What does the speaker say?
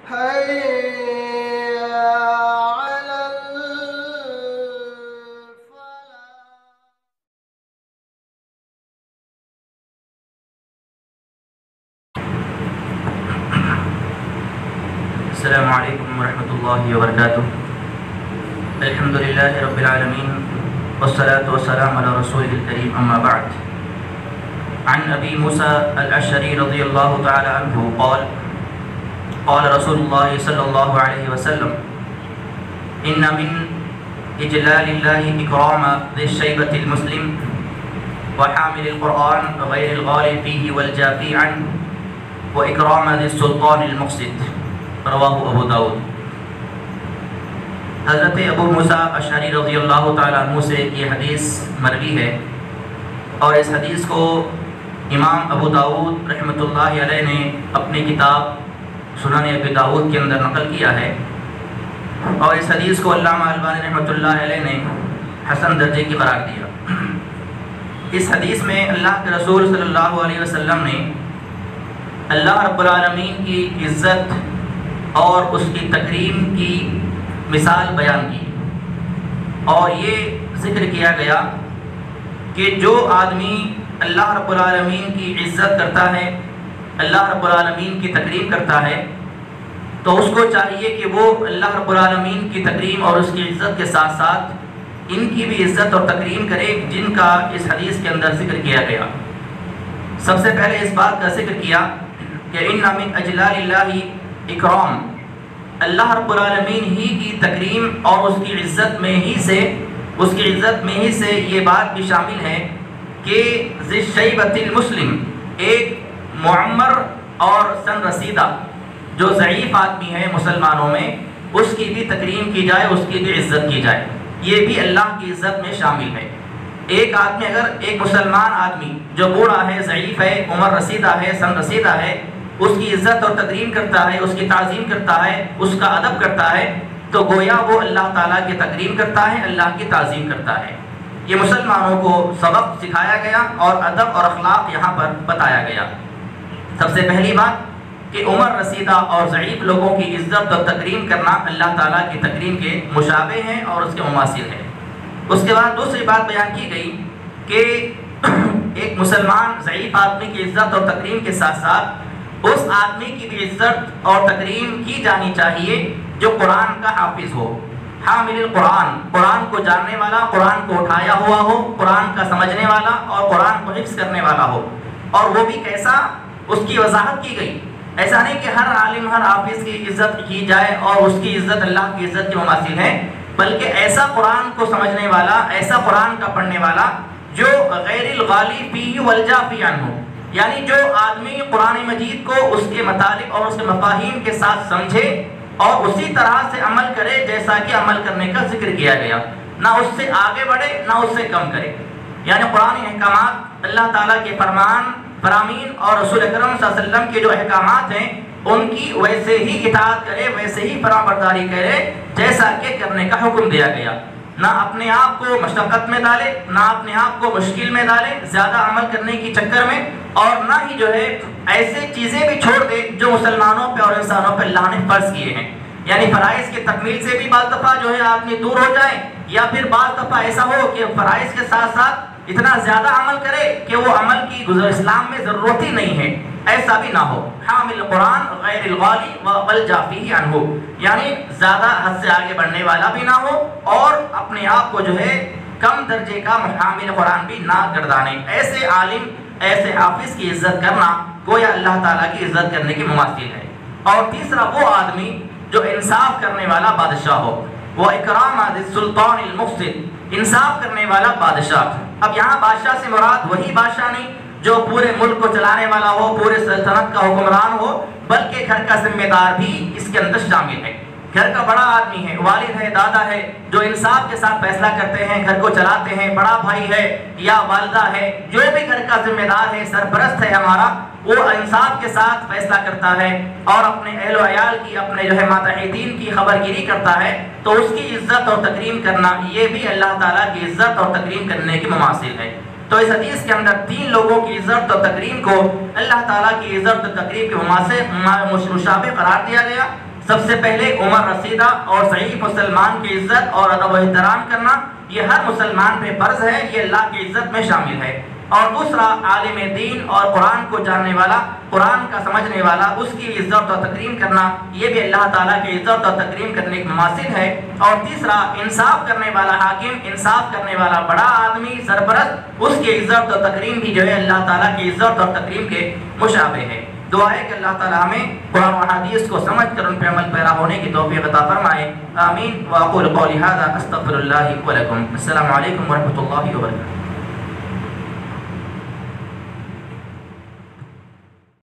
حي على الفلاح. السلام عليكم ورحمة الله وبركاته. الحمد لله رب العالمين والصلاة والسلام على رسوله الكريم، أما بعد. عن أبي موسى الأشعري رضي الله تعالى عنه قال قال رسول الله صلى الله عليه وسلم: إن من إجلال الله إكرام ذي الشيبة المسلم وحامل القرآن غير الغالي فيه والجافي عنه وإكرام ذي السلطان المقسط. رواہ ابو داؤد. حضرت ابو موسیٰ اشعری رضی اللہ تعالیٰ عنہ سے یہ حدیث مروی ہے، اور اس حدیث کو امام ابو داؤد رحمۃ اللہ علیہ نے اپنی کتاب سنن ابی داؤد کے اندر نقل کیا ہے، اور اس حدیث کو علامہ البانی رحمۃ اللہ علیہ نے حسن درجے کی قرار دیا. اس حدیث میں اللہ کے رسول صلی اللہ علیہ وسلم نے اللہ رب العالمین کی عزت اور اس کی تکریم کی مثال بیان کی، اور یہ ذکر کیا گیا کہ جو آدمی اللہ رب العالمین کی عزت کرتا ہے، اللہ رب العالمین کی تکریم کرتا ہے، تو اس کو چاہیے کہ وہ اللہ رب العالمین کی تکریم اور اس کی عزت کے ساتھ ساتھ ان کی بھی عزت اور تکریم کرے جن کا اس حدیث کے اندر ذکر کیا گیا. سب سے پہلے اس بات کا ذکر کیا کہ ان من اجلال اللہ اکرام، اللہ رب العالمین ہی کی تکریم اور اس کی عزت میں ہی سے یہ بات بھی شامل ہے کہ ذی الشیبۃ المسلم، ایک معمر اور سن رسیدہ جو ضعیف آدمی ہے مسلمانوں میں، اس کی بھی تکریم کی جائے، اس کی بھی عزت کی جائے. یہ بھی اللہ کی عزت میں شامل ہے. ایک آدمی، اگر ایک مسلمان آدمی جو بوڑھا ہے، ضعیف ہے، عمر رسیدہ ہے، سن رسیدہ ہے، اس کی عزت اور تکریم کرتا ہے، اس کی تعظیم کرتا ہے، اس کا ادب کرتا ہے، تو گویا وہ اللہ تعالیٰ کی تکریم کرتا ہے، اللہ کی تعظیم کرتا ہے. یہ مسلمانوں کو سبق سکھایا گیا اور ادب اور اخلاق یہاں پر بتایا گیا. سب سے پہلی بات کہ عمر رسیدہ اور ضعیف لوگوں کی عزت اور تکریم کرنا اللہ تعالیٰ کی تکریم کے مشابہ ہیں اور اس کے مماثل ہیں. اس کے بعد دوسری بات بیان کی گئی کہ ایک مسلمان ضعیف آدمی کی عزت اور تکریم کے ساتھ ساتھ اس آدمی کی بھی عزت اور تکریم کی جانی چاہیے جو قرآن کا حافظ ہو، حامل القرآن، قرآن کو جاننے والا، قرآن کو اٹھایا ہوا ہو، قرآن کا سمجھنے والا اور قرآن کو حفظ کرنے والا ہو. اور وہ بھی کیسا، اس کی وضاحت کی گئی. ایسا نہیں کہ ہر عالم، ہر حافظ کی عزت کی جائے اور اس کی عزت اللہ کی عزت کے مماثل ہے، بلکہ ایسا قرآن کو سمجھنے والا، ایسا قرآن کا پڑھنے والا جو غیر الغالی فیہ والجافی عنہ، یعنی جو آدمی قرآن مجید کو اس کے مطالب اور اس کے مفاہیم کے ساتھ سمجھے اور اسی طرح سے عمل کرے جیسا کہ عمل کرنے کا ذکر کیا گیا، نہ اس سے آگے بڑھے نہ اس سے کم کرے. یعنی قرآن احکامات، اللہ تعالیٰ کے فرامین اور رسول اکرم صلی اللہ علیہ وسلم کے جو احکامات ہیں ان کی ویسے ہی اطاعت کرے، ویسے ہی فرمانبرداری کرے جیسا کہ کرنے کا حکم دیا گیا. نہ اپنے آپ کو مشقت میں ڈالے، نہ اپنے آپ کو مشکل میں ڈالے زیادہ عمل کرنے کی چکر میں، اور نہ ہی جو ہے ایسے چیزیں بھی چھوڑ دے جو مسلمانوں پہ اور انسانوں پہ اللہ نے فرض کیے ہیں. یعنی فرائض کی تکمیل سے بھی بعض دفعہ جو ہے آدمی دور ہو جائے، یا پھر بعض دفعہ ایسا ہو کہ فرائض کے ساتھ ساتھ اتنا زیادہ عمل کرے کہ وہ عمل کی اسلام میں ضرورت ہی نہیں ہے، ایسا بھی نہ ہو. حامل قرآن غیر الغالی والجافی عنہ، یعنی زیادہ حد سے آگے بڑھنے والا بھی نہ ہو اور اپنے آپ کو جو ہے کم درجے کا حامل قرآن بھی نہ گردانے. ایسے عالم، ایسے حافظ کی عزت کرنا گویا اللہ تعالیٰ کی عزت کرنے کی مماثل ہے. اور تیسرا وہ آدمی جو انصاف کرنے والا بادشاہ ہو، وہ اکرام ذی السلطان المقسط، انصاف کرنے والا بادشاہ. اب یہاں بادشاہ سے مراد وہی بادشاہ نہیں جو پورے ملک کو چلانے والا ہو، پورے سلطنت کا حکمران ہو، بلکہ گھر کا ذمہ دار بھی اس کے اندر شامل ہے. گھر کا بڑا آدمی ہے، والد ہے، دادا ہے، جو انصاف کے ساتھ فیصلہ کرتے ہیں، گھر کو چلاتے ہیں، بڑا بھائی ہے یا والدہ ہے، جو بھی گھر کا ذمہ دار ہے، سرپرست ہے ہمارا، وہ انصاف کے ساتھ فیصلہ کرتا ہے اور اپنے اہل و عیال کی، اپنے جو ہے ماتحتین کی خبر گیری کرتا ہے، تو اس کی عزت اور تکریم کرنا یہ بھی اللہ تعالیٰ کی عزت اور تکریم کرنے کی مماثل ہے. تو اس حدیث کے اندر تین لوگوں کی عزت اور تکریم کو اللہ تعالیٰ کی عزت اور تکریم کے مشابہ قرار دیا گیا. سب سے پہلے عمر رسیدہ اور ضعیف مسلمان کی عزت اور ادب و احترام کرنا یہ ہر مسلمان پہ فرض ہے، یہ اللہ کی عزت میں شامل ہے۔ اور دوسرا عالم دین اور قرآن کو جاننے والا، قرآن کا سمجھنے والا، اس کی عزت اور تکریم کرنا یہ بھی اللہ تعالیٰ کی عزت اور تکریم کرنے کے مماثل ہے۔ اور تیسرا انصاف کرنے والا حاکم، انصاف کرنے والا بڑا آدمی، سرپرست، اس کی عزت اور تکریم بھی جو ہے اللہ تعالیٰ کی عزت اور تکریم کے مشابہ ہے۔ دعا ہے کہ اللہ تعالیٰ ہمیں قرآن و حدیث کو سمجھ کر ان پہ عمل پیرا ہونے کی توفیق عطا فرمائے، آمین۔ واقول قولی ھذا استغفر اللہ ولکم۔ السلام علیکم ورحمۃ اللہ وبرکاتہ۔